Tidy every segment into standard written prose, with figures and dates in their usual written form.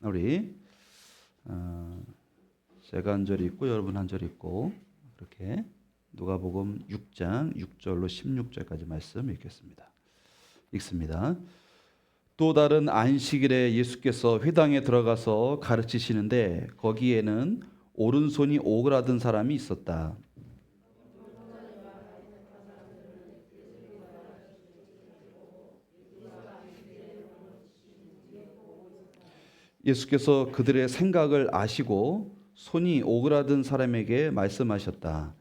우리 제가 한 절 있고 여러분 한 절 있고 그렇게 누가복음 6장 6절로 16절까지 말씀 읽습니다. 또 다른 안식일에 예수께서 회당에 들어가서 가르치시는데 거기에는 오른손이 오그라든 사람이 있었다. 예수께서 그들의 생각을 아시고 손이 오그라든 사람에게 말씀하셨다.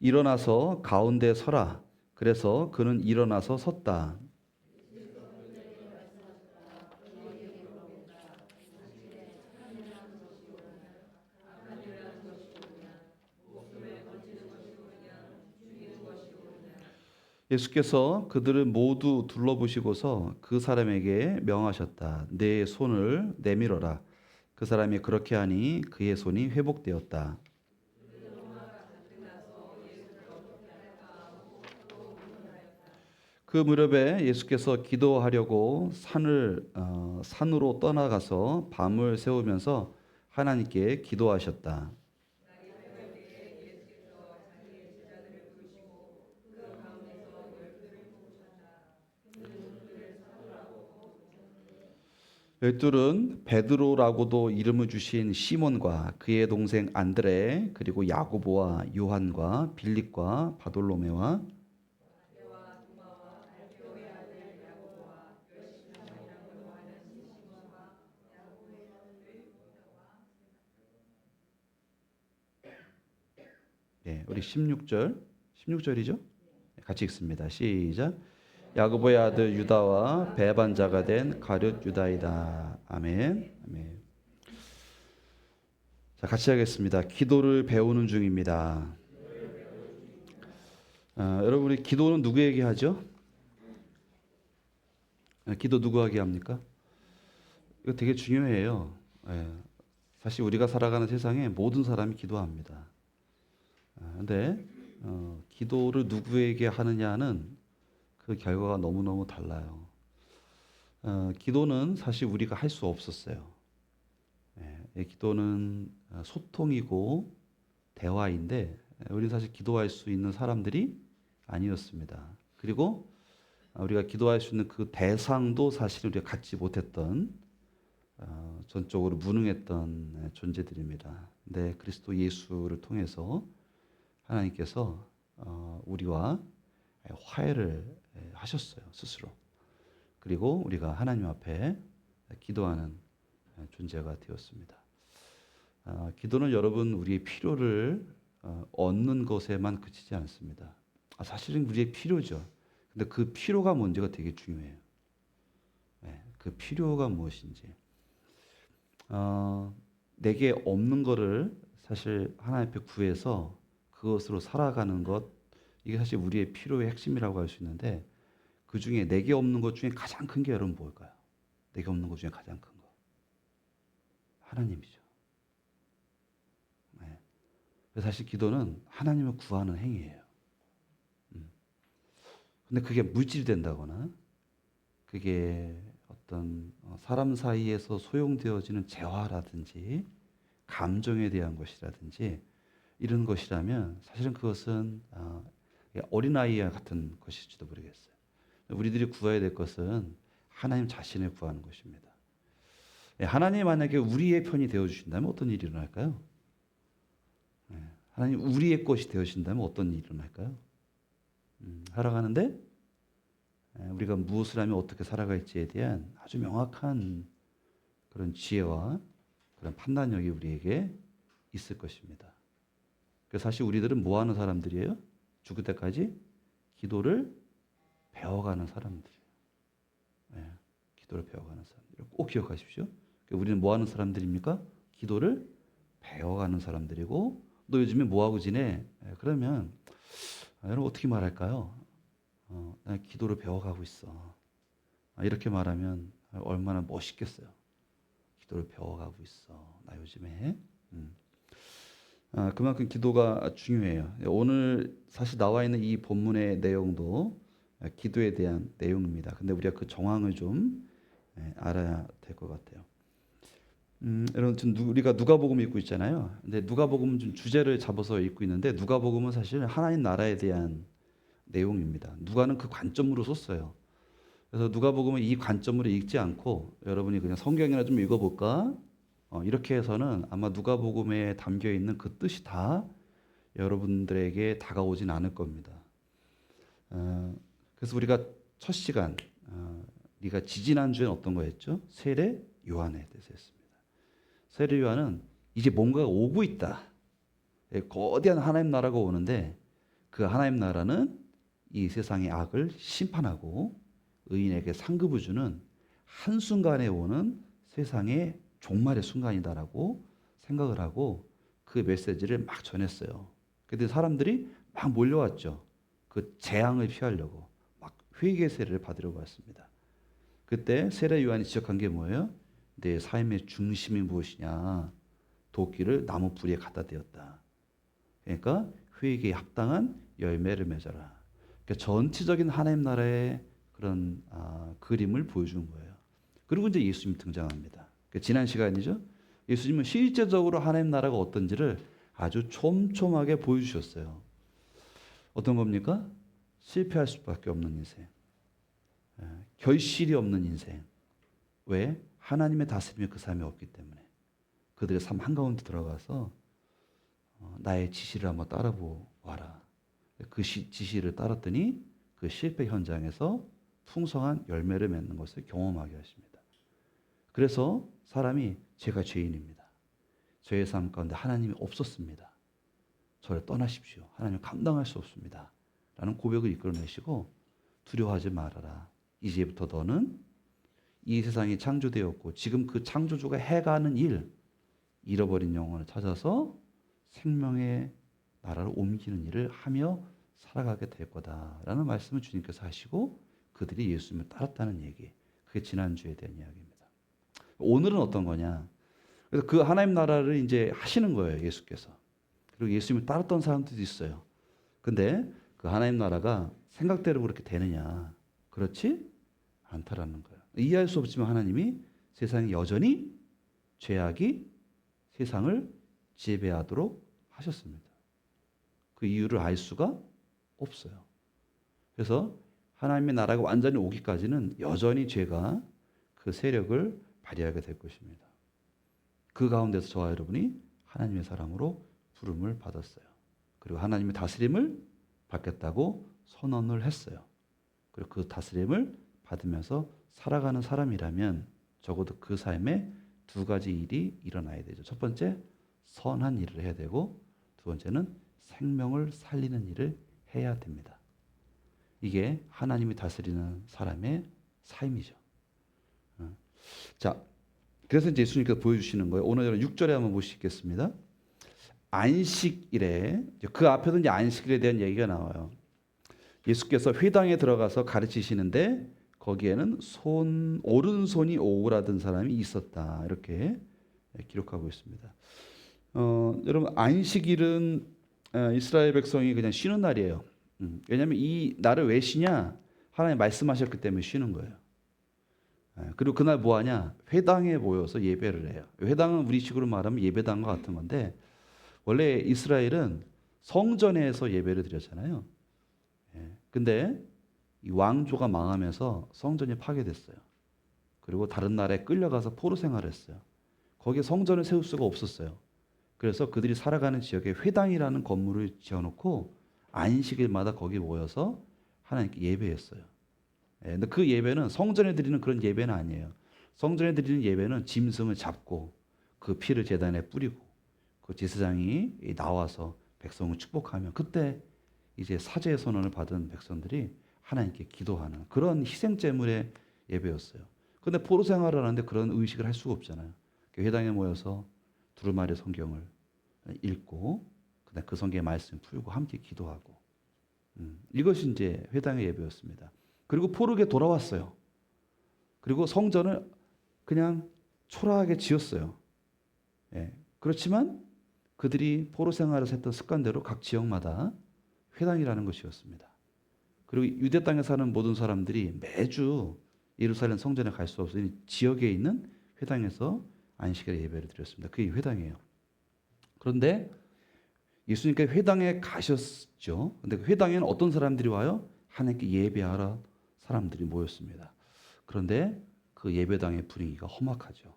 일어나서 가운데 서라. 그래서 그는 일어나서 섰다. 예수께서 그들을 모두 둘러보시고서 그 사람에게 명하셨다. 내 손을 내밀어라. 그 사람이 그렇게 하니 그의 손이 회복되었다. 그 무렵에 예수께서 기도하려고 산으로 떠나가서 밤을 새우면서 하나님께 기도하셨다. 열둘은 베드로라고도 이름을 주신 시몬과 그의 동생 안드레 그리고 야고보와 요한과 빌립과 바돌로메와 우리 16절이죠? 같이 읽습니다. 시작. 야고보의 아들 유다와 배반자가 된 가룟 유다이다. 아멘. 아멘. 자, 같이 하겠습니다. 기도를 배우는 중입니다. 여러분, 우리 기도는 누구에게 하죠? 기도 누구에게 합니까? 이거 되게 중요해요. 사실 우리가 살아가는 세상에 모든 사람이 기도합니다. 근데 기도를 누구에게 하느냐는 그 결과가 너무너무 달라요. 기도는 사실 우리가 할 수 없었어요. 기도는 소통이고 대화인데 우리는 사실 기도할 수 있는 사람들이 아니었습니다. 그리고 우리가 기도할 수 있는 그 대상도 사실 우리가 갖지 못했던 전적으로 무능했던 존재들입니다. 근데 그리스도 예수를 통해서 하나님께서 우리와 화해를 하셨어요, 스스로. 그리고 우리가 하나님 앞에 기도하는 존재가 되었습니다. 기도는 여러분 우리의 필요를 얻는 것에만 그치지 않습니다. 사실은 우리의 필요죠. 근데 그 필요가 뭔지가 되게 중요해요. 그 필요가 무엇인지. 내게 없는 거를 사실 하나님 앞에 구해서 그것으로 살아가는 것, 이게 사실 우리의 필요의 핵심이라고 할 수 있는데 그 중에 내게 없는 것 중에 가장 큰 게 여러분 뭘까요? 내게 없는 것 중에 가장 큰 거. 하나님이죠. 그래서 사실 기도는 하나님을 구하는 행위예요. 근데 그게 물질이 된다거나 그게 어떤 사람 사이에서 소용되어지는 재화라든지 감정에 대한 것이라든지 이런 것이라면 사실은 그것은 어린아이와 같은 것일지도 모르겠어요. 우리들이 구해야 될 것은 하나님 자신을 구하는 것입니다. 하나님이 만약에 우리의 편이 되어주신다면 어떤 일이 일어날까요? 하나님 우리의 것이 되어주신다면 어떤 일이 일어날까요? 살아가는데 우리가 무엇을 하면 어떻게 살아갈지에 대한 아주 명확한 그런 지혜와 그런 판단력이 우리에게 있을 것입니다. 그래서 사실 우리들은 뭐 하는 사람들이에요? 죽을 때까지 기도를 배워가는 사람들이에요. 기도를 배워가는 사람들. 꼭 기억하십시오. 우리는 뭐 하는 사람들입니까? 기도를 배워가는 사람들이고, 너 요즘에 뭐 하고 지내? 그러면 여러분 어떻게 말할까요? 나 기도를 배워가고 있어. 이렇게 말하면 얼마나 멋있겠어요. 기도를 배워가고 있어. 나 요즘에. 그만큼 기도가 중요해요. 오늘 사실 나와 있는 이 본문의 내용도 기도에 대한 내용입니다. 근데 우리가 그 정황을 좀 알아야 될 것 같아요. 여러분 지금 우리가 누가복음 읽고 있잖아요. 근데 누가복음은 좀 주제를 잡아서 읽고 있는데 누가복음은 사실 하나님 나라에 대한 내용입니다. 누가는 그 관점으로 썼어요. 그래서 누가복음은 이 관점으로 읽지 않고 여러분이 그냥 성경이나 좀 읽어볼까? 이렇게 해서는 아마 누가복음에 담겨 있는 그 뜻이 다 여러분들에게 다가오진 않을 겁니다. 그래서 우리가 첫 시간, 우리가 지지난주엔 어떤 거 했죠? 세례 요한에 대해서 했습니다. 세례 요한은 이제 뭔가가 오고 있다. 거대한 하나님 나라가 오는데 그 하나님 나라는 이 세상의 악을 심판하고 의인에게 상급을 주는 한순간에 오는 세상의 종말의 순간이다라고 생각을 하고 그 메시지를 막 전했어요. 그때 사람들이 막 몰려왔죠. 그 재앙을 피하려고 막 회개 세례를 받으려고 왔습니다. 그때 세례 요한이 지적한 게 뭐예요? 내 삶의 중심이 무엇이냐? 도끼를 나무 뿌리에 갖다 대었다. 그러니까 회개에 합당한 열매를 맺어라. 그러니까 전체적인 하나님 나라의 그런 그림을 보여준 거예요. 그리고 이제 예수님 등장합니다. 그러니까 지난 시간이죠. 예수님은 실제적으로 하나님 나라가 어떤지를 아주 촘촘하게 보여주셨어요. 어떤 겁니까? 실패할 수밖에 없는 인생. 결실이 없는 인생. 왜? 하나님의 다스림이 그 삶에 없기 때문에. 그들의 삶 한가운데 들어가서 나의 지시를 한번 따라보아라. 그 지시를 따랐더니 그 실패 현장에서 풍성한 열매를 맺는 것을 경험하게 하십니다. 그래서 사람이 제가 죄인입니다. 저의 삶 가운데 하나님이 없었습니다. 저를 떠나십시오. 하나님 감당할 수 없습니다. 라는 고백을 이끌어내시고 두려워하지 말아라. 이제부터 너는 이 세상이 창조되었고 지금 그 창조주가 해가는 일, 잃어버린 영혼을 찾아서 생명의 나라를 옮기는 일을 하며 살아가게 될 거다라는 말씀을 주님께서 하시고 그들이 예수님을 따랐다는 얘기. 그게 지난주에 대한 이야기입니다. 오늘은 어떤 거냐? 그래서 그 하나님 나라를 이제 하시는 거예요, 예수께서. 그리고 예수님을 따랐던 사람들도 있어요. 근데 그 하나님 나라가 생각대로 그렇게 되느냐? 그렇지 않다라는 거예요. 이해할 수 없지만 하나님이 세상에 여전히 죄악이 세상을 지배하도록 하셨습니다. 그 이유를 알 수가 없어요. 그래서 하나님의 나라가 완전히 오기까지는 여전히 죄가 그 세력을 발휘하게 될 것입니다. 그 가운데서 저와 여러분이 하나님의 사람으로 부름을 받았어요. 그리고 하나님의 다스림을 받겠다고 선언을 했어요. 그리고 그 다스림을 받으면서 살아가는 사람이라면 적어도 그 삶에 두 가지 일이 일어나야 되죠. 첫 번째, 선한 일을 해야 되고 두 번째는 생명을 살리는 일을 해야 됩니다. 이게 하나님이 다스리는 사람의 삶이죠. 자, 그래서 이제 예수님께서 보여주시는 거예요. 오늘 6절에 한번 보시겠습니다. 안식일에, 그 앞에도 이제 안식일에 대한 얘기가 나와요. 예수께서 회당에 들어가서 가르치시는데 거기에는 오른손이 오그라든 사람이 있었다. 이렇게 기록하고 있습니다. 여러분 안식일은 이스라엘 백성이 그냥 쉬는 날이에요. 왜냐하면 이 날을 왜 쉬냐? 하나님 말씀하셨기 때문에 쉬는 거예요. 그리고 그날 뭐 하냐? 회당에 모여서 예배를 해요. 회당은 우리식으로 말하면 예배당과 같은 건데 원래 이스라엘은 성전에서 예배를 드렸잖아요. 근데 이 왕조가 망하면서 성전이 파괴됐어요. 그리고 다른 나라에 끌려가서 포로 생활을 했어요. 거기에 성전을 세울 수가 없었어요. 그래서 그들이 살아가는 지역에 회당이라는 건물을 지어놓고 안식일마다 거기 모여서 하나님께 예배했어요. 근데 그 예배는 성전에 드리는 그런 예배는 아니에요. 성전에 드리는 예배는 짐승을 잡고 그 피를 제단에 뿌리고 그 제사장이 나와서 백성을 축복하면 그때 이제 사죄의 선언을 받은 백성들이 하나님께 기도하는 그런 희생 제물의 예배였어요. 근데 포로 생활을 하는데 그런 의식을 할 수가 없잖아요. 회당에 모여서 두루마리 성경을 읽고 그다음 그 성경의 말씀 풀고 함께 기도하고 이것이 이제 회당의 예배였습니다. 그리고 포로기에 돌아왔어요. 그리고 성전을 그냥 초라하게 지었어요. 그렇지만 그들이 포로 생활을 했던 습관대로 각 지역마다 회당이라는 것이었습니다. 그리고 유대 땅에 사는 모든 사람들이 매주 예루살렘 성전에 갈 수 없으니 지역에 있는 회당에서 안식일에 예배를 드렸습니다. 그게 회당이에요. 그런데 예수님께서 회당에 가셨죠. 근데 그 회당에는 어떤 사람들이 와요? 하나님께 예배하러 사람들이 모였습니다. 그런데 그 예배당의 분위기가 험악하죠.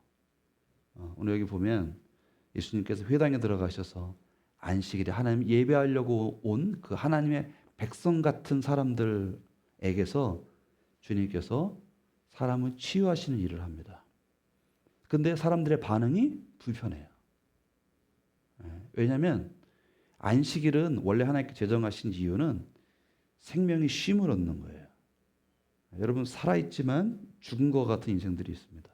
오늘 여기 보면 예수님께서 회당에 들어가셔서 안식일에 하나님 예배하려고 온 그 하나님의 백성 같은 사람들에게서 주님께서 사람을 치유하시는 일을 합니다. 근데 사람들의 반응이 불편해요. 왜냐하면 안식일은 원래 하나님께 제정하신 이유는 생명이 쉼을 얻는 거예요. 여러분 살아있지만 죽은 것 같은 인생들이 있습니다.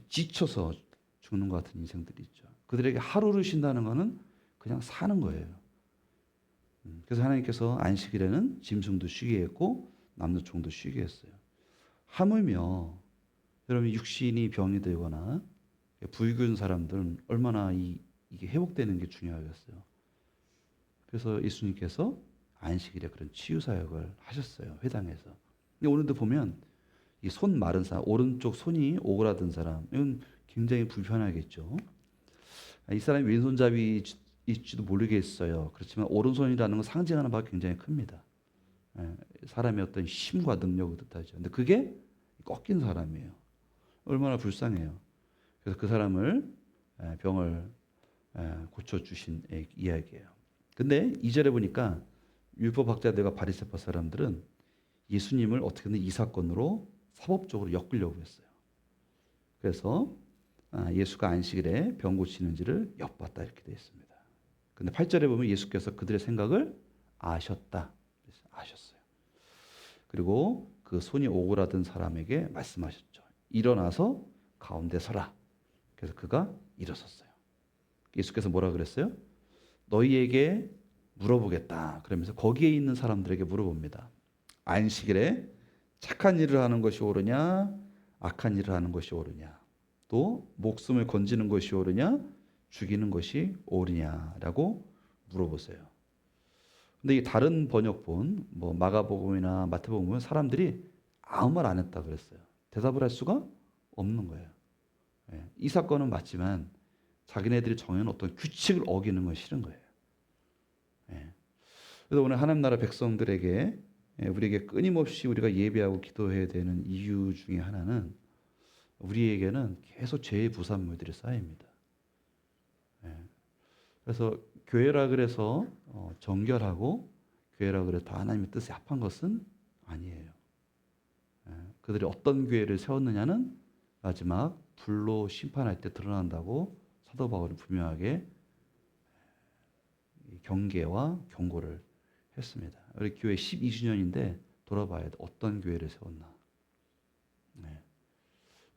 지쳐서 죽는 것 같은 인생들이 있죠. 그들에게 하루를 쉰다는 것은 그냥 사는 거예요. 그래서 하나님께서 안식일에는 짐승도 쉬게 했고 남녀총도 쉬게 했어요. 하물며 여러분 육신이 병이 되거나 부유한 사람들은 얼마나 이게 회복되는 게 중요하겠어요. 그래서 예수님께서 안식일에 그런 치유 사역을 하셨어요. 회당에서. 근데 오늘도 보면 이 손 마른 사람, 오른쪽 손이 오그라든 사람, 이건 굉장히 불편하겠죠. 이 사람이 왼손잡이일지도 모르겠어요. 그렇지만 오른손이라는 건 상징하는 바가 굉장히 큽니다. 사람의 어떤 힘과 능력을 뜻하죠. 근데 그게 꺾인 사람이에요. 얼마나 불쌍해요. 그래서 그 사람을 병을 고쳐주신 이야기예요. 근데 2절에 보니까 율법학자들과 바리새파 사람들은 예수님을 어떻게든 이 사건으로 사법적으로 엮으려고 했어요. 그래서 예수가 안식일에 병 고치는지를 엿봤다 이렇게 되어 있습니다. 근데 8절에 보면 예수께서 그들의 생각을 아셨다. 아셨어요. 그리고 그 손이 오그라든 사람에게 말씀하셨죠. 일어나서 가운데 서라. 그래서 그가 일어섰어요. 예수께서 뭐라 그랬어요? 너희에게 물어보겠다. 그러면서 거기에 있는 사람들에게 물어봅니다. 안식일에 착한 일을 하는 것이 옳으냐, 악한 일을 하는 것이 옳으냐, 또 목숨을 건지는 것이 옳으냐, 죽이는 것이 옳으냐라고 물어보세요. 근데 이 다른 번역본, 뭐 마가복음이나 마태복음은 사람들이 아무 말 안 했다 그랬어요. 대답을 할 수가 없는 거예요. 이 사건은 맞지만 자기네들이 정해놓은 어떤 규칙을 어기는 건 싫은 거예요. 그래서 오늘 하나님 나라 백성들에게 우리에게 끊임없이 우리가 예배하고 기도해야 되는 이유 중에 하나는 우리에게는 계속 죄의 부산물들이 쌓입니다. 그래서 교회라 그래서 정결하고 교회라 그래서 다 하나님의 뜻에 합한 것은 아니에요. 그들이 어떤 교회를 세웠느냐는 마지막 불로 심판할 때 드러난다고 사도 바울은 분명하게 경계와 경고를 했습니다. 우리 교회 12주년인데 돌아봐야 돼. 어떤 교회를 세웠나.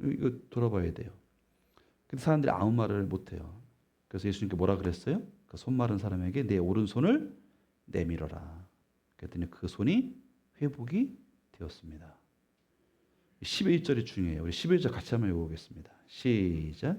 이거 돌아봐야 돼요. 근데 사람들이 아무 말을 못해요. 그래서 예수님께 뭐라 그랬어요? 그 손 마른 사람에게 내 오른손을 내밀어라. 그랬더니 그 손이 회복이 되었습니다. 11절이 중요해요. 우리 11절 같이 한번 읽어보겠습니다. 시작.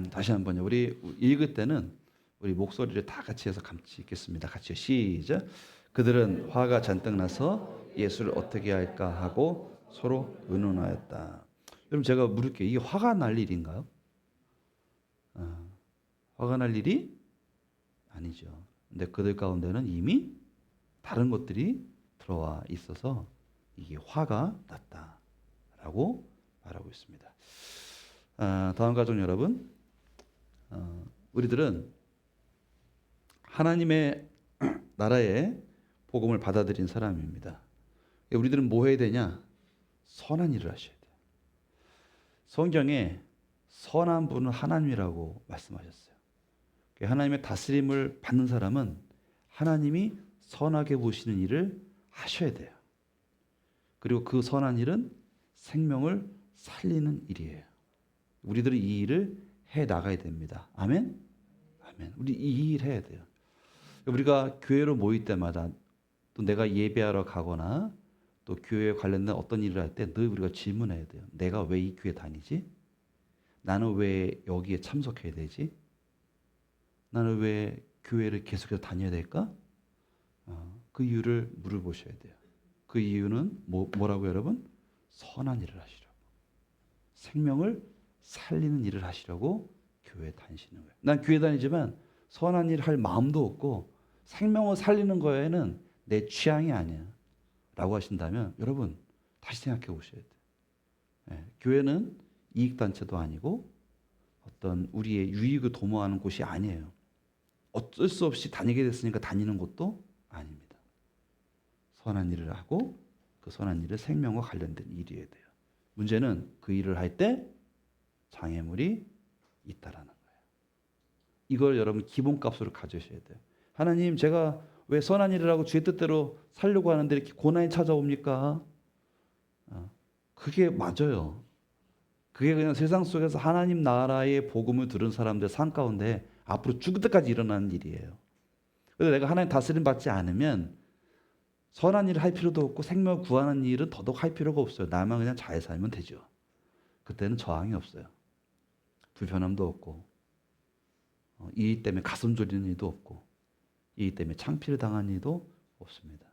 다시 한번요. 우리 읽을 때는 우리 목소리를 다 같이 해서 같이 읽겠습니다. 같이요. 시작. 그들은 화가 잔뜩 나서 예수를 어떻게 할까 하고 서로 의논하였다. 여러분 제가 물을게요. 이게 화가 날 일인가요? 화가 날 일이 아니죠. 근데 그들 가운데는 이미 다른 것들이 들어와 있어서 이게 화가 났다라고 말하고 있습니다. 다음 가족 여러분, 우리들은 하나님의 나라의 복음을 받아들인 사람입니다. 우리들은 뭐 해야 되냐? 선한 일을 하셔야 돼요. 성경에 선한 분은 하나님이라고 말씀하셨어요. 하나님의 다스림을 받는 사람은 하나님이 선하게 보시는 일을 하셔야 돼요. 그리고 그 선한 일은 생명을 살리는 일이에요. 우리들은 이 일을 해 나가야 됩니다. 아멘? 아멘. 우리 이 일 해야 돼요. 우리가 교회로 모일 때마다 또 내가 예배하러 가거나 또 교회에 관련된 어떤 일을 할 때 늘 우리가 질문해야 돼요. 내가 왜 이 교회 다니지? 나는 왜 여기에 참석해야 되지? 나는 왜 교회를 계속해서 다녀야 될까? 그 이유를 물어보셔야 돼요. 그 이유는 뭐라고 여러분? 선한 일을 하시려고. 생명을 살리는 일을 하시려고 교회 다니시는 거예요. 난 교회 다니지만 선한 일을 할 마음도 없고 생명을 살리는 거에는 내 취향이 아니야 라고 하신다면 여러분 다시 생각해 보셔야 돼요. 교회는 이익단체도 아니고 어떤 우리의 유익을 도모하는 곳이 아니에요. 어쩔 수 없이 다니게 됐으니까 다니는 곳도 아닙니다. 선한 일을 하고 그 선한 일은 생명과 관련된 일이어야 돼요. 문제는 그 일을 할 때 장애물이 있다라는 거예요. 이걸 여러분 기본값으로 가져셔야 돼요. 하나님, 제가 왜 선한 일을 하고 주의 뜻대로 살려고 하는데 이렇게 고난이 찾아옵니까? 그게 맞아요. 그게 그냥 세상 속에서 하나님 나라의 복음을 들은 사람들 삶 가운데 앞으로 죽을 때까지 일어나는 일이에요. 그래서 내가 하나님 다스림 받지 않으면 선한 일을 할 필요도 없고 생명을 구하는 일은 더더욱 할 필요가 없어요. 나만 그냥 잘 살면 되죠. 그때는 저항이 없어요. 불편함도 없고 이 때문에 가슴 졸이는 일도 없고 이 때문에 창피를 당한 일도 없습니다.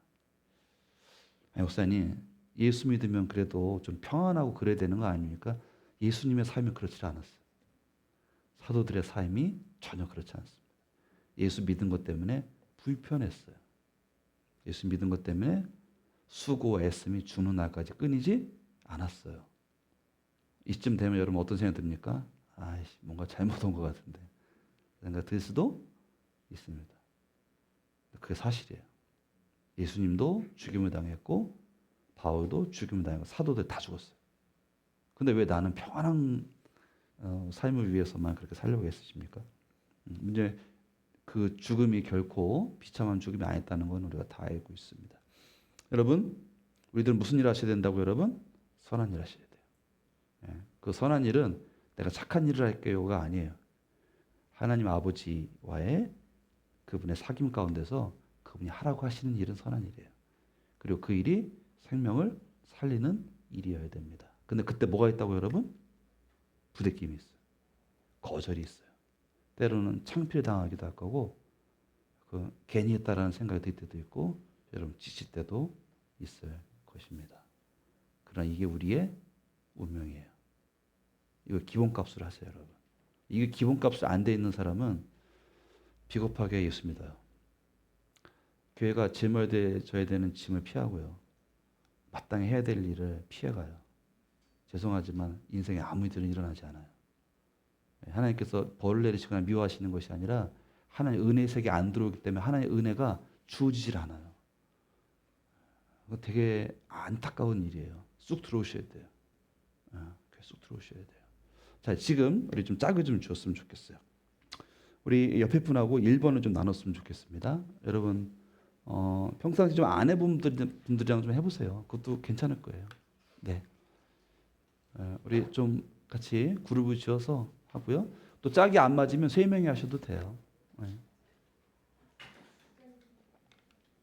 목사님, 예수 믿으면 그래도 좀 평안하고 그래야 되는 거 아닙니까? 예수님의 삶이 그렇지 않았어요. 사도들의 삶이 전혀 그렇지 않습니다. 예수 믿은 것 때문에 불편했어요. 예수 믿은 것 때문에 수고와 애씀이 죽는 날까지 끊이지 않았어요. 이쯤 되면 여러분 어떤 생각 듭니까? 아이씨, 뭔가 잘못 온 것 같은데 생각 들 수도 있습니다. 그게 사실이에요. 예수님도 죽임을 당했고 바울도 죽임을 당했고 사도들 다 죽었어요. 근데 왜 나는 평안한 삶을 위해서만 그렇게 살려고 했으십니까? 문제 그 죽음이 결코 비참한 죽음이 아니었다는 건 우리가 다 알고 있습니다. 여러분, 우리들 무슨 일 하셔야 된다고 여러분? 선한 일 하셔야 돼요. 그 선한 일은 내가 착한 일을 할게요가 아니에요. 하나님 아버지와의 그분의 사귐 가운데서 그분이 하라고 하시는 일은 선한 일이에요. 그리고 그 일이 생명을 살리는 일이어야 됩니다. 근데 그때 뭐가 있다고 여러분? 부대낌이 있어요. 거절이 있어요. 때로는 창피를 당하기도 할 거고 괜히 했다라는 생각이 들 때도 있고 여러분 지칠 때도 있을 것입니다. 그러나 이게 우리의 운명이에요. 이거 기본값으로 하세요, 여러분. 이게 기본값이 안 돼 있는 사람은 비겁하게 예수 믿어요. 교회가 짊어져야 되는 짐을 피하고요. 마땅히 해야 될 일을 피해가요. 죄송하지만 인생에 아무 일들은 일어나지 않아요. 하나님께서 벌을 내리시거나 미워하시는 것이 아니라 하나님의 은혜의 세계에 안 들어오기 때문에 하나님의 은혜가 주어지질 않아요. 되게 안타까운 일이에요. 쑥 들어오셔야 돼요. 쑥 들어오셔야 돼요. 자, 지금 우리 좀 짝을 좀 주었으면 좋겠어요. 우리 옆에 분하고 1번을 좀 나눴으면 좋겠습니다. 여러분 평상시 좀 아내분들이랑 좀 해보세요. 그것도 괜찮을 거예요. 네, 우리 좀 같이 그룹을 지어서 하고요. 또 짝이 안 맞으면 3명이 하셔도 돼요. 네.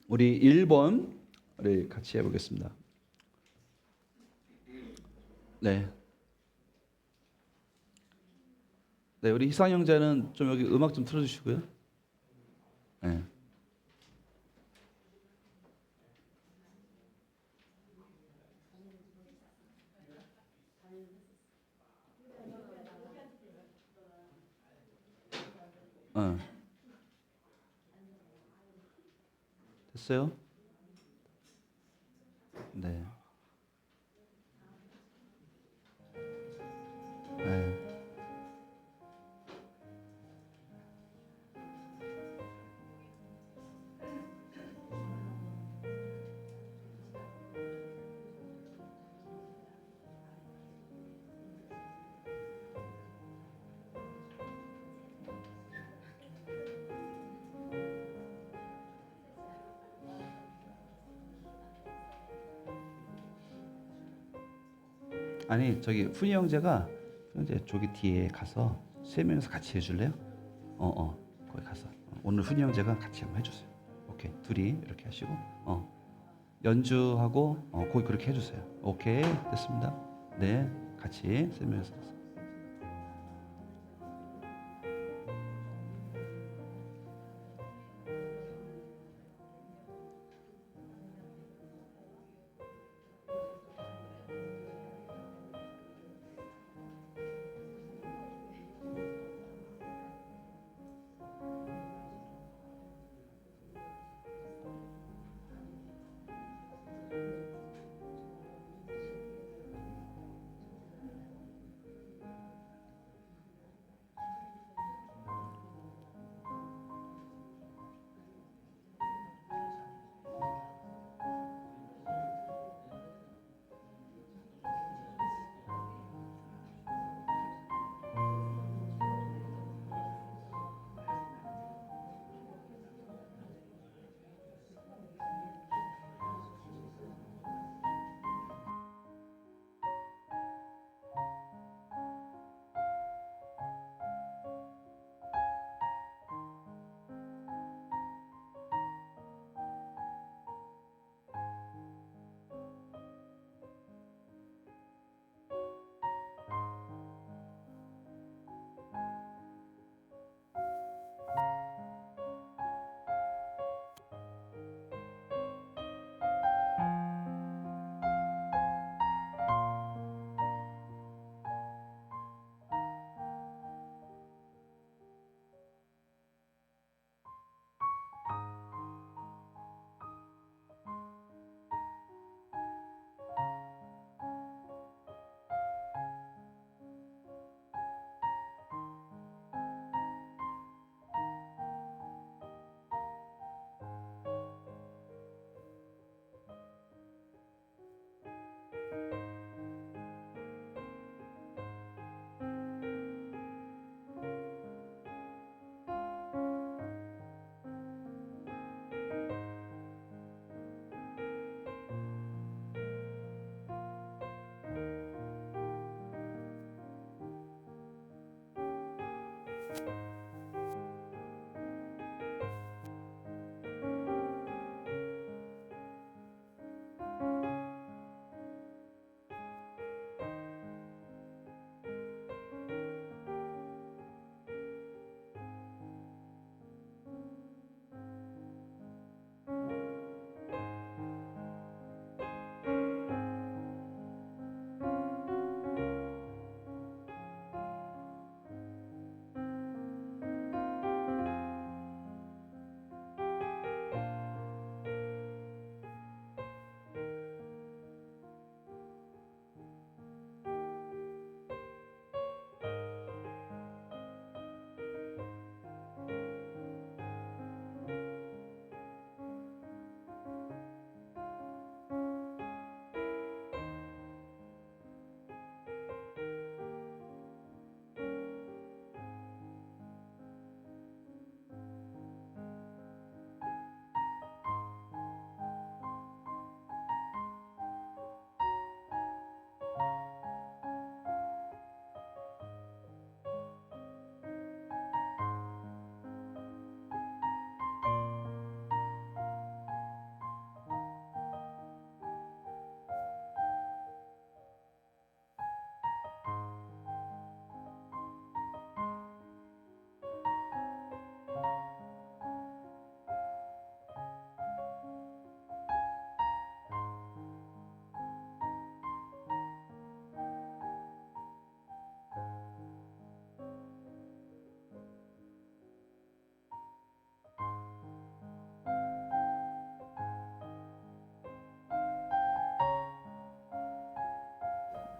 우리 1번 우리 같이 해보겠습니다. 네. 네, 우리 희상 형제는 좀 여기 음악 좀 틀어주시고요. 네. 됐어요? 네. 네. 아니 저기 훈이 형제가 형제 저기 뒤에 가서 3명이서 같이 해줄래요? 거기 가서 오늘 훈이 형제가 같이 한번 해주세요. 오케이, 둘이 이렇게 하시고 연주하고 거기 그렇게 해주세요. 오케이, 됐습니다. 네, 같이 3명이서 가서.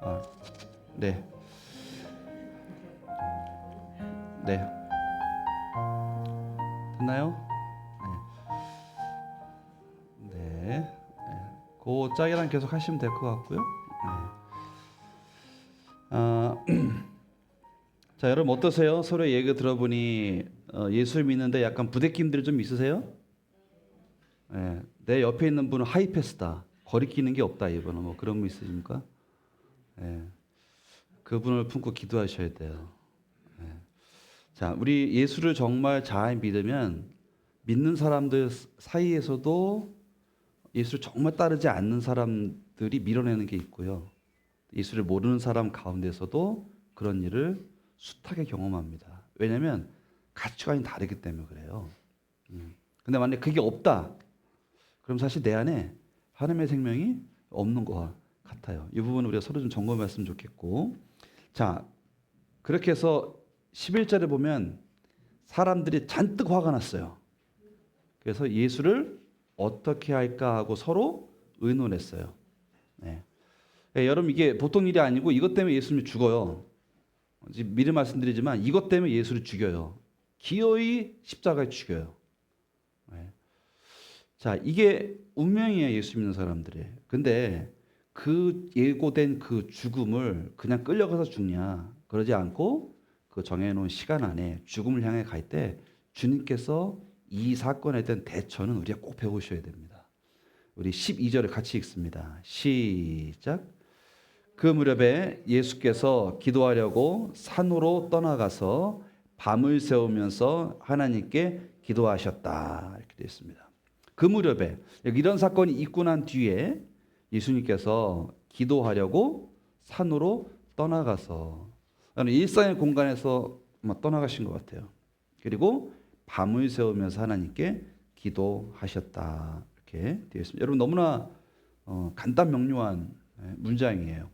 아, 네, 네, 됐나요? 네, 네, 그 짝이랑 계속 하시면 될 것 같고요. 네. 아, 자, 여러분 어떠세요? 서로 얘기 들어보니 예수 믿는데 약간 부대낌들이 좀 있으세요? 네, 내 옆에 있는 분은 하이패스다. 거리끼는 게 없다. 이분은 뭐 그런 분 있으십니까? 네, 그분을 품고 기도하셔야 돼요. 자, 우리 예수를 정말 잘 믿으면 믿는 사람들 사이에서도 예수를 정말 따르지 않는 사람들이 밀어내는 게 있고요. 예수를 모르는 사람 가운데서도 그런 일을 숱하게 경험합니다. 왜냐하면 가치관이 다르기 때문에 그래요. 근데 만약에 그게 없다. 그럼 사실 내 안에 하나님의 생명이 없는 것과 같아요. 이 부분 우리가 서로 좀 점검했으면 좋겠고. 자, 그렇게 해서 11절에 보면 사람들이 잔뜩 화가 났어요. 그래서 예수를 어떻게 할까 하고 서로 의논했어요. 네. 여러분 이게 보통 일이 아니고 이것 때문에 예수님이 죽어요. 지금 미리 말씀드리지만 이것 때문에 예수를 죽여요. 기어이 십자가에 죽여요. 네. 자, 이게 운명이에요. 예수 믿는 사람들의. 근데 그 예고된 그 죽음을 그냥 끌려가서 죽냐? 그러지 않고 그 정해놓은 시간 안에 죽음을 향해 갈 때 주님께서 이 사건에 대한 대처는 우리가 꼭 배우셔야 됩니다. 우리 12절을 같이 읽습니다. 시작. 그 무렵에 예수께서 기도하려고 산으로 떠나가서 밤을 새우면서 하나님께 기도하셨다. 이렇게 되어 있습니다. 그 무렵에 이런 사건이 있고 난 뒤에 예수님께서 기도하려고 산으로 떠나가서 일상의 공간에서 떠나가신 것 같아요. 그리고 밤을 새우면서 하나님께 기도하셨다. 이렇게 되어 있습니다. 여러분 너무나 간단 명료한 문장이에요.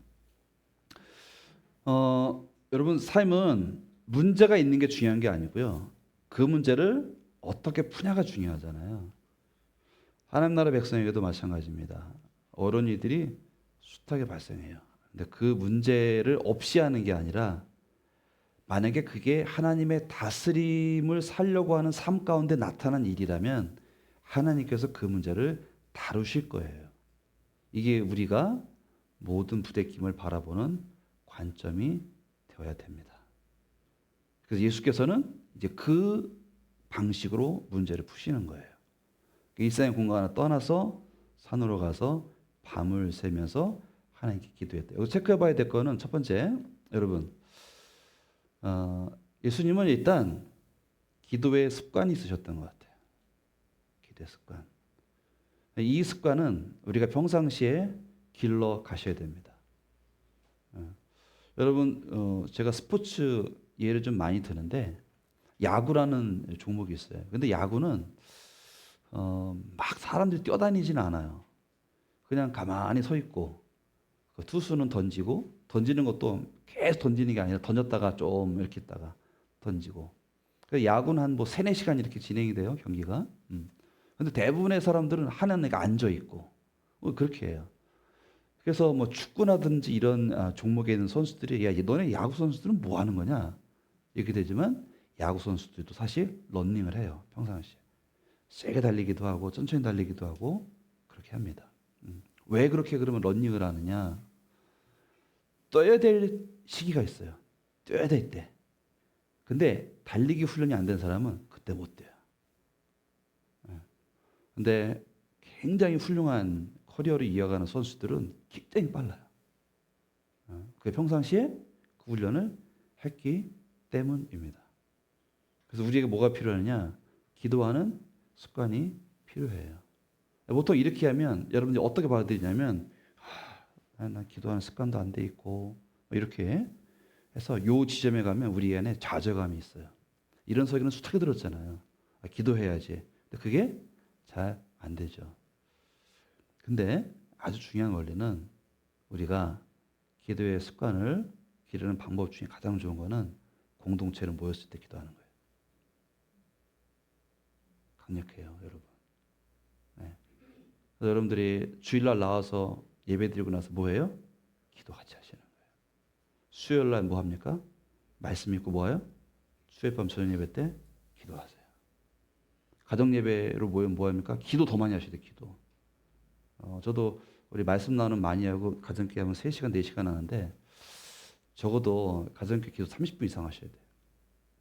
여러분 삶은 문제가 있는 게 중요한 게 아니고요. 그 문제를 어떻게 푸냐가 중요하잖아요. 하나님 나라 백성에게도 마찬가지입니다. 어려운 일들이 숱하게 발생해요. 근데 그 문제를 없이 하는 게 아니라 만약에 그게 하나님의 다스림을 살려고 하는 삶 가운데 나타난 일이라면 하나님께서 그 문제를 다루실 거예요. 이게 우리가 모든 부대낌을 바라보는 관점이 되어야 됩니다. 그래서 예수께서는 이제 그 방식으로 문제를 푸시는 거예요. 일상의 공간을 떠나서 산으로 가서 밤을 새면서 하나님께 기도했다. 여기 체크해 봐야 될 거는 첫 번째, 여러분, 예수님은 일단 기도의 습관이 있으셨던 것 같아요. 기도의 습관. 이 습관은 우리가 평상시에 길러 가셔야 됩니다. 여러분, 제가 스포츠 예를 좀 많이 드는데 야구라는 종목이 있어요. 근데 야구는 막 사람들이 뛰어다니지는 않아요. 그냥 가만히 서 있고 그 투수는 던지고 던지는 것도 계속 던지는 게 아니라 던졌다가 좀 이렇게 있다가 던지고. 그 야구는 한 뭐 3-4시간 이렇게 진행이 돼요, 경기가. 근데 대부분의 사람들은 하는 애가 앉아 있고 그렇게 해요. 그래서 뭐 축구나든지 이런 종목에 있는 선수들이 야, 너네 야구 선수들은 뭐 하는 거냐? 이렇게 되지만 야구 선수들도 사실 런닝을 해요. 평상시에. 세게 달리기도 하고 천천히 달리기도 하고 그렇게 합니다. 왜 그렇게 그러면 런닝을 하느냐? 뛰어야 될 시기가 있어요. 뛰어야 될 때. 근데 달리기 훈련이 안 된 사람은 그때 못 뛰어요. 근데 굉장히 훌륭한 커리어를 이어가는 선수들은 굉장히 빨라요. 그 평상시에 그 훈련을 했기 때문입니다. 그래서 우리에게 뭐가 필요하느냐? 기도하는 습관이 필요해요. 보통 이렇게 하면 여러분들이 어떻게 받아들이냐면 난 기도하는 습관도 안 돼 있고 이렇게 해서 요 지점에 가면 우리 안에 좌절감이 있어요. 이런 소리는 숱하게 들었잖아요. 기도해야지. 근데 그게 잘 안 되죠. 근데 아주 중요한 원리는 우리가 기도의 습관을 기르는 방법 중에 가장 좋은 거는 공동체로 모였을 때 기도하는 거예요. 강력해요, 여러분. 네. 그래서 여러분들이 주일날 나와서 예배 드리고 나서 뭐 해요? 기도 같이 하시는 거예요. 수요일 날 뭐 합니까? 말씀 읽고 뭐 해요? 수요일 밤 저녁 예배 때 기도하세요. 가정 예배로 모이면 뭐 합니까? 기도 더 많이 하셔야 돼요. 기도. 저도 우리 말씀 나누는 많이 하고 가정교회 하면 3시간 4시간 하는데 적어도 가정교회 기도 30분 이상 하셔야 돼요.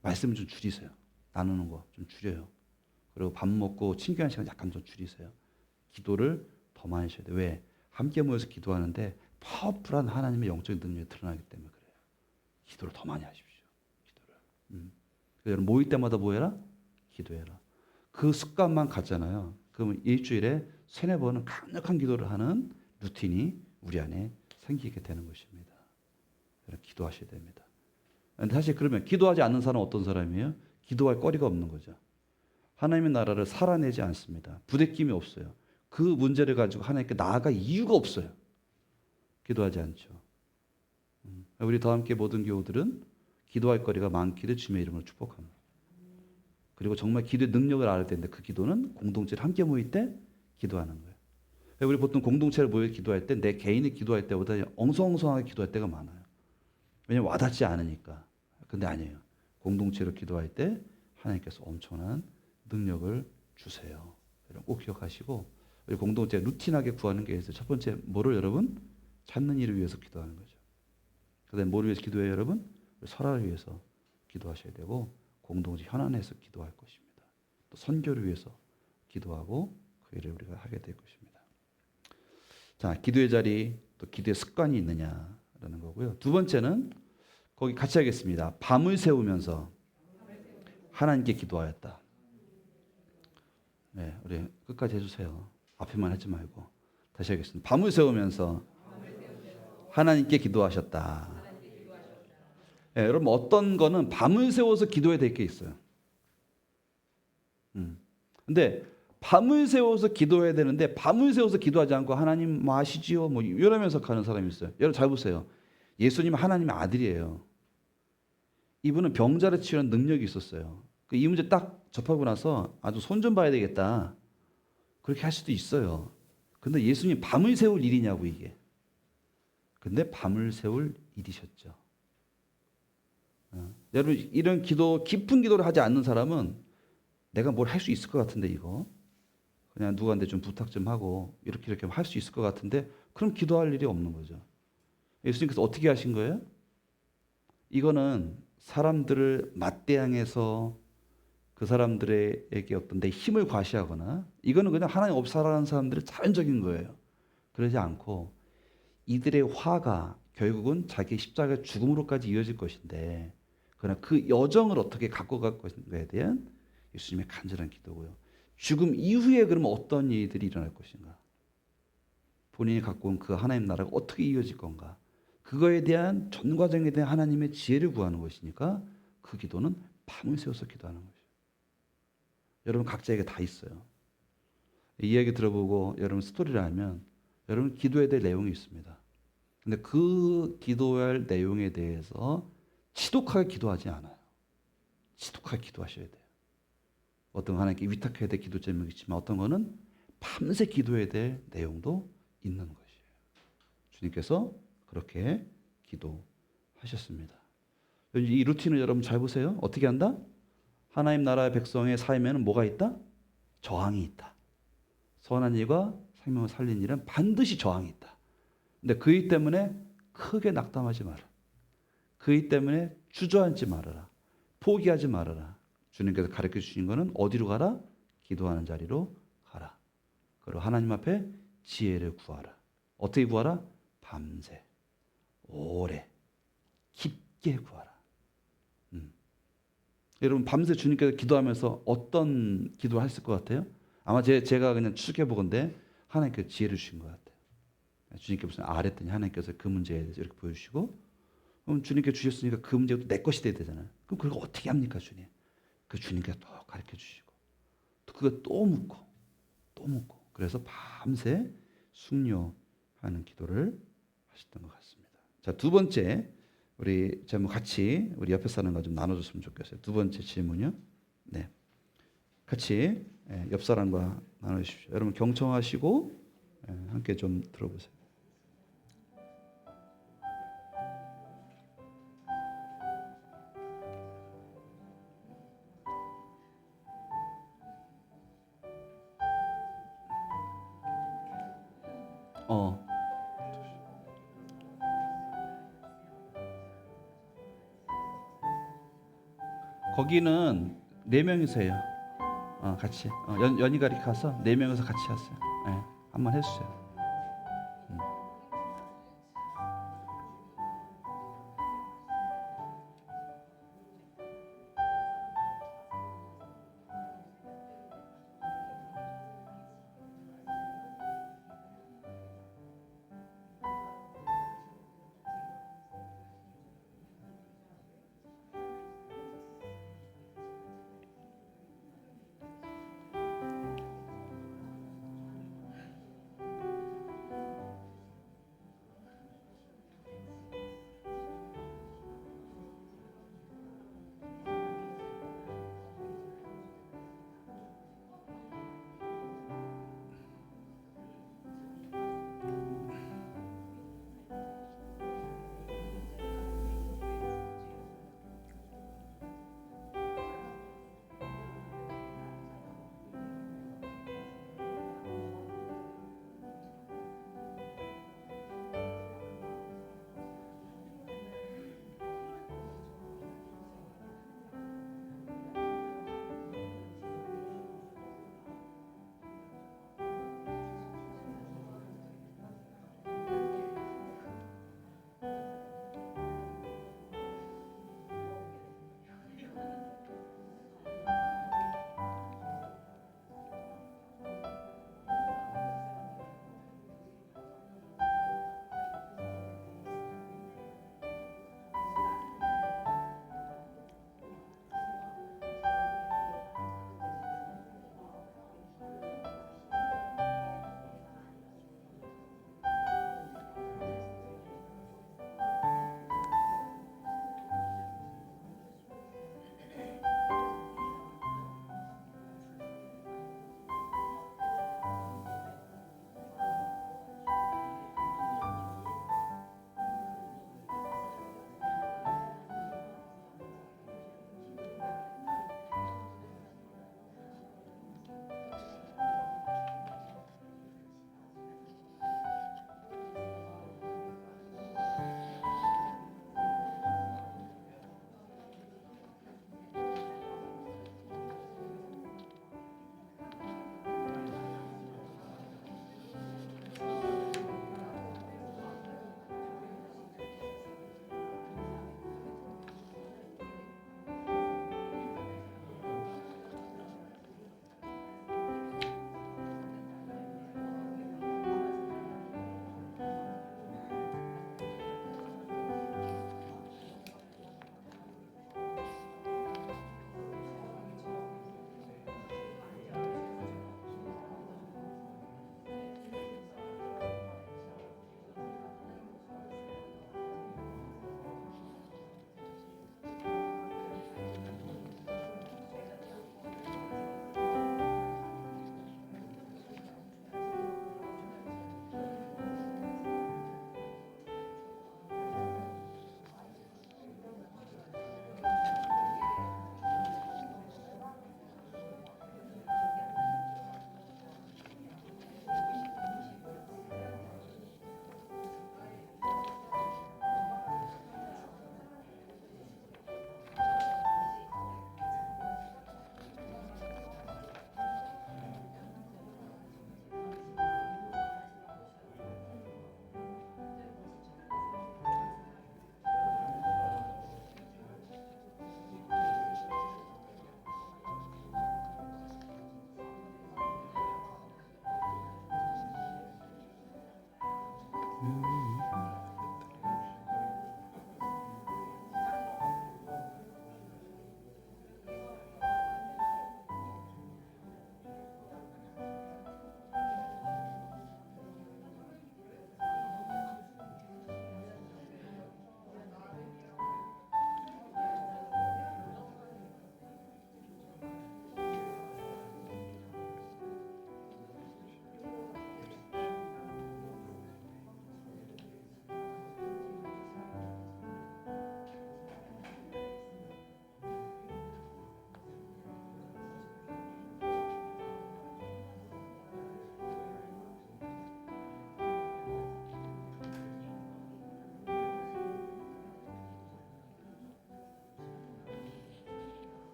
말씀 좀 줄이세요. 나누는 거 좀 줄여요. 그리고 밥 먹고 친교하는 시간 약간 좀 줄이세요. 기도를 더 많이 하셔야 돼요. 왜? 함께 모여서 기도하는데 파워풀한 하나님의 영적인 능력이 드러나기 때문에 그래요. 기도를 더 많이 하십시오. 기도를. 그래서 여러분 모일 때마다 뭐 해라? 기도해라. 그 습관만 갖잖아요. 그러면 일주일에 3-4번은 강력한 기도를 하는 루틴이 우리 안에 생기게 되는 것입니다. 여러분 기도하셔야 됩니다. 그런데 사실 그러면 기도하지 않는 사람은 어떤 사람이에요? 기도할 거리가 없는 거죠. 하나님의 나라를 살아내지 않습니다. 부대낌이 없어요. 그 문제를 가지고 하나님께 나아갈 이유가 없어요. 기도하지 않죠. 우리 더함께 모든 교우들은 기도할 거리가 많기를 주님의 이름으로 축복합니다. 그리고 정말 기도의 능력을 알아야 되는데 그 기도는 공동체를 함께 모일 때 기도하는 거예요. 우리 보통 공동체를 모여 기도할 때 내 개인이 기도할 때보다 엉성엉성하게 기도할 때가 많아요. 왜냐하면 와닿지 않으니까. 근데 아니에요. 공동체로 기도할 때 하나님께서 엄청난 능력을 주세요. 여러분 꼭 기억하시고 우리 공동체 루틴하게 구하는 게 있어요. 첫 번째 뭐를 여러분? 찾는 일을 위해서 기도하는 거죠. 그다음에 뭐를 위해서 기도해요 여러분? 설화를 위해서 기도하셔야 되고 공동체 현안에서 기도할 것입니다. 또 선교를 위해서 기도하고 그 일을 우리가 하게 될 것입니다. 자, 기도의 자리 또 기도의 습관이 있느냐라는 거고요. 두 번째는 거기 같이 하겠습니다. 밤을 새우면서 하나님께 기도하였다. 네, 우리 끝까지 해주세요. 앞에만 하지 말고 다시 하겠습니다. 밤을 새우면서 하나님께 기도하셨다. 네, 여러분 어떤 거는 밤을 새워서 기도해야 될 게 있어요. 근데 밤을 새워서 기도해야 되는데 밤을 새워서 기도하지 않고 하나님 뭐 아시지요? 뭐 이러면서 가는 사람이 있어요. 여러분 잘 보세요. 예수님은 하나님의 아들이에요. 이분은 병자를 치유하는 능력이 있었어요. 이 문제 딱 접하고 나서 아주 손 좀 봐야 되겠다. 그렇게 할 수도 있어요. 근데 예수님 밤을 새울 일이냐고 이게. 근데 밤을 새울 일이셨죠. 여러분 이런 기도 깊은 기도를 하지 않는 사람은 내가 뭘 할 수 있을 것 같은데 이거 그냥 누구한테 좀 부탁 좀 하고 이렇게 할 수 있을 것 같은데 그럼 기도할 일이 없는 거죠. 예수님께서 어떻게 하신 거예요? 이거는 사람들을 맞대항해서 그 사람들에게 어떤 내 힘을 과시하거나 이거는 그냥 하나님 없이 살아가는 사람들의 자연적인 거예요. 그러지 않고 이들의 화가 결국은 자기 십자가 죽음으로까지 이어질 것인데 그러나 그 여정을 어떻게 갖고 갈 것인가에 대한 예수님의 간절한 기도고요. 죽음 이후에 그러면 어떤 일들이 일어날 것인가? 본인이 갖고 온 그 하나님 나라가 어떻게 이어질 건가? 그거에 대한 전 과정에 대한 하나님의 지혜를 구하는 것이니까 그 기도는 밤을 새워서 기도하는 것이에요. 여러분 각자에게 다 있어요. 이 이야기 들어보고 여러분 스토리를 알면 여러분 기도해야 될 내용이 있습니다. 근데 그 기도할 내용에 대해서 지독하게 기도하지 않아요. 지독하게 기도하셔야 돼요. 어떤 거 하나님께 위탁해야 될 기도 제목이 있지만 어떤 거는 밤새 기도해야 될 내용도 있는 것이에요. 주님께서 그렇게 기도하셨습니다. 이 루틴을 여러분 잘 보세요. 어떻게 한다? 하나님 나라의 백성의 삶에는 뭐가 있다? 저항이 있다. 선한 일과 생명을 살린 일은 반드시 저항이 있다. 근데 그이 때문에 크게 낙담하지 마라. 그이 때문에 주저앉지 말아라. 포기하지 말아라. 주님께서 가르쳐 주신 것은 어디로 가라? 기도하는 자리로 가라. 그리고 하나님 앞에 지혜를 구하라. 어떻게 구하라? 밤새, 오래, 깊게 구하라. 여러분 밤새 주님께서 기도하면서 어떤 기도를 했을 것 같아요? 아마 제가 그냥 추측해보건데 하나님께서 지혜를 주신 것 같아요. 주님께서 아랬더니 하나님께서 그 문제에 대해서 이렇게 보여주시고 그럼 주님께 주셨으니까 그 문제가 내 것이 돼야 되잖아요. 그럼 그걸 어떻게 합니까 주님? 그 주님께서 또 가르쳐 주시고 또 그거 또 묻고 그래서 밤새 숙려하는 기도를 하셨던 것 같습니다. 자, 두 번째 우리 제가 같이 우리 옆에 사람과 좀 나눠줬으면 좋겠어요. 두 번째 질문이요. 네, 같이 옆 사람과 나눠주십시오. 여러분 경청하시고 함께 좀 들어보세요. 어. 거기는 네 명이서 해요. 같이. 연희가리 가서 네 명이서 같이 하세요. 예, 한번 해주세요. 음.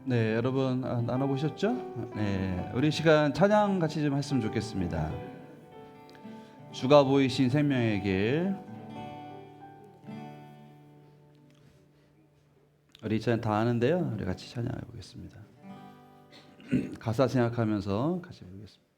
네, 여러분 나눠보셨죠? 네, 우리 시간 찬양 같이 좀 했으면 좋겠습니다. 주가 보이신 생명의 길. 우리 이 찬양 다 아는데요. 우리 같이 찬양해 보겠습니다. 가사 생각하면서 같이 부르겠습니다.